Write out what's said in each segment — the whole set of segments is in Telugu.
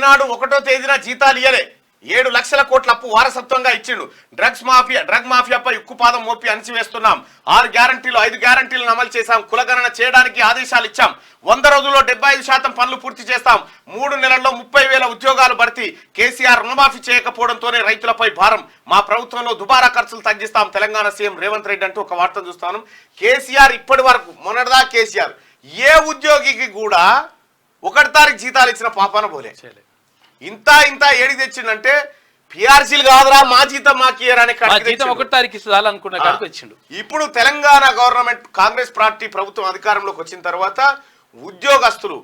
ఏనాడు 1వ తేదీన జీతాలు ఇయ్యలే. 7 లక్షల కోట్ల అప్పు వారసత్వంగా ఇచ్చిండు. డ్రగ్ మాఫియాపై ఉక్కుపాదం మోపి అణిచివేస్తున్నాం. 6 గ్యారంటీలు 5 గ్యారంటీలను అమలు చేశాం. కులగణన చేయడానికి ఆదేశాలు ఇచ్చాం. 100 రోజుల్లో 75% పనులు పూర్తి చేస్తాం. 3 నెలల్లో 30,000 ఉద్యోగాలు భర్తీ. కేసీఆర్ రుణమాఫీ చేయకపోవడంతోనే రైతులపై భారం. మా ప్రభుత్వంలో దుబారా ఖర్చులు తగ్గిస్తాం. తెలంగాణ సీఎం రేవంత్ రెడ్డి అంటూ ఒక వార్తను చూస్తాను. కేసీఆర్ ఇప్పటి వరకు మొన్నటిదా కేసీఆర్ ఏ ఉద్యోగికి కూడా 1 తారీఖు జీతాలు ఇచ్చిన పాపాన పోలే. ఇంత ఏడి తెచ్చిండంటే పిఆర్సీలు కాదురా మా జీతం మాకియర్ అనే 1 తారీఖు అనుకున్న కాడికి వచ్చిండు. ఇప్పుడు తెలంగాణ గవర్నమెంట్ కాంగ్రెస్ పార్టీ ప్రభుత్వం అధికారంలోకి వచ్చిన తర్వాత ఉద్యోగస్తులు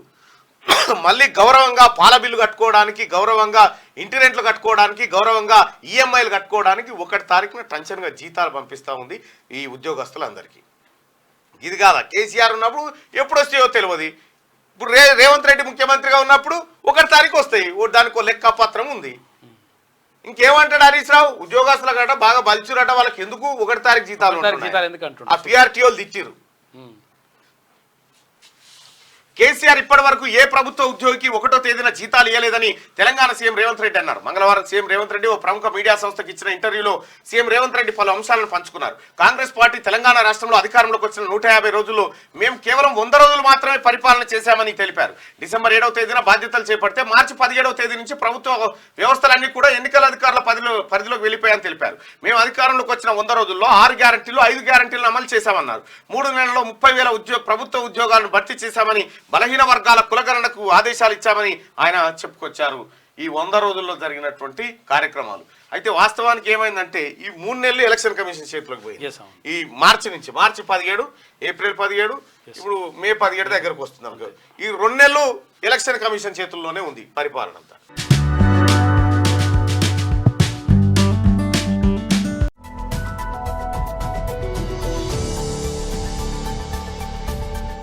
మళ్ళీ గౌరవంగా పాల బిల్లు కట్టుకోవడానికి, గౌరవంగా ఇంటి రెంట్లు కట్టుకోవడానికి, గౌరవంగా ఈఎంఐలు కట్టుకోవడానికి 1 తారీఖున టెన్షన్గా జీతాలు పంపిస్తూ ఉంది ఈ ఉద్యోగస్తులందరికీ. ఇది కాదా కేసీఆర్ ఉన్నప్పుడు ఎప్పుడు వస్తాయో తెలియదు. ఇప్పుడు రేవంత్ రెడ్డి ముఖ్యమంత్రిగా ఉన్నప్పుడు 1 తారీఖు వస్తాయి. దానికి లెక్కపత్రం ఉంది. ఇంకేమంటాడు హరీష్ రావు? ఉద్యోగస్తుల గట బాగా బలిచురట, వాళ్ళకి ఎందుకు 1 తారీఖు జీతాలు ఆ పిఆర్టీ వాళ్ళు తెచ్చిర్రు. కేసీఆర్ ఇప్పటి వరకు ఏ ప్రభుత్వ ఉద్యోగికి 1వ తేదీన జీతాలు ఇవ్వలేదని తెలంగాణ సీఎం రేవంత్ రెడ్డి అన్నారు. మంగళవారం సీఎం రేవంత్ రెడ్డి ఓ ప్రముఖ మీడియా సంస్థకు ఇచ్చిన ఇంటర్వ్యూలో సీఎం రేవంత్ రెడ్డి పలు అంశాలను పంచుకున్నారు. కాంగ్రెస్ పార్టీ తెలంగాణ రాష్ట్రంలో అధికారంలోకి వచ్చిన 150 రోజుల్లో మేము కేవలం 100 రోజులు మాత్రమే పరిపాలన చేశామని తెలిపారు. డిసెంబర్ 7వ తేదీన బాధ్యతలు చేపడితే మార్చి 17వ తేదీ నుంచి ప్రభుత్వ వ్యవస్థలన్నీ కూడా ఎన్నికల అధికారుల పరిధిలోకి వెళ్ళిపోయాయని తెలిపారు. మేము అధికారంలోకి వచ్చిన 100 రోజుల్లో 6 గ్యారంటీలు 5 గ్యారంటీలను అమలు చేశామన్నారు. 3 నెలల్లో 30,000 ప్రభుత్వ ఉద్యోగాలను భర్తీ చేశామని, బలహీన వర్గాల కులగణనకు ఆదేశాలు ఇచ్చామని ఆయన చెప్పుకొచ్చారు. ఈ 100 రోజుల్లో జరిగినటువంటి కార్యక్రమాలు అయితే వాస్తవానికి ఏమైందంటే ఈ 3 నెలలు ఎలక్షన్ కమిషన్ చేతిలోకి పోయింది. ఈ మార్చి 17, ఏప్రిల్ 17, ఇప్పుడు మే 17 దగ్గరకు వస్తుంది. ఈ 2 నెలలు ఎలక్షన్ కమిషన్ చేతుల్లోనే ఉంది పరిపాలన అంతా.